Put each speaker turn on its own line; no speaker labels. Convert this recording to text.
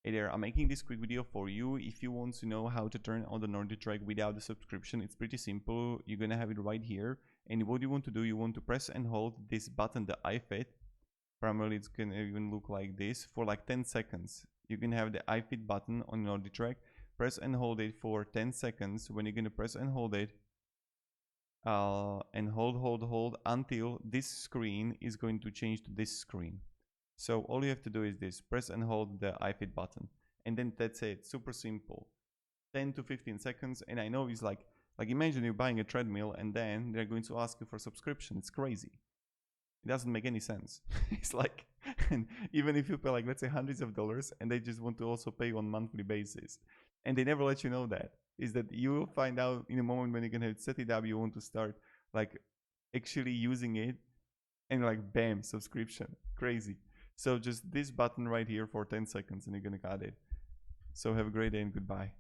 Hey there, I'm making this quick video for you. If you want to know how to turn on the NordicTrack without the subscription, it's pretty simple. You're gonna have it right here. And what you want to do, you want to press and hold this button, the iFit. Primarily, it's gonna even look like this for like 10 seconds. You can have the iFit button on NordicTrack. Press and hold it for 10 seconds. When you're gonna press and hold it, and hold until this screen is going to change to this screen. So all you have to do is this, press and hold the iFit button, and then that's it. Super simple. 10 to 15 seconds. And I know it's like imagine you're buying a treadmill and then they're going to ask you for a subscription. It's crazy. It doesn't make any sense. It's like, and even if you pay like, let's say hundreds of dollars, and they just want to also pay on monthly basis, and they never let you know that, is that you will find out in a moment when you're gonna set it up, you want to start like actually using it, and like bam, subscription. Crazy. So just this button right here for 10 seconds and you're gonna cut it. So have a great day and goodbye.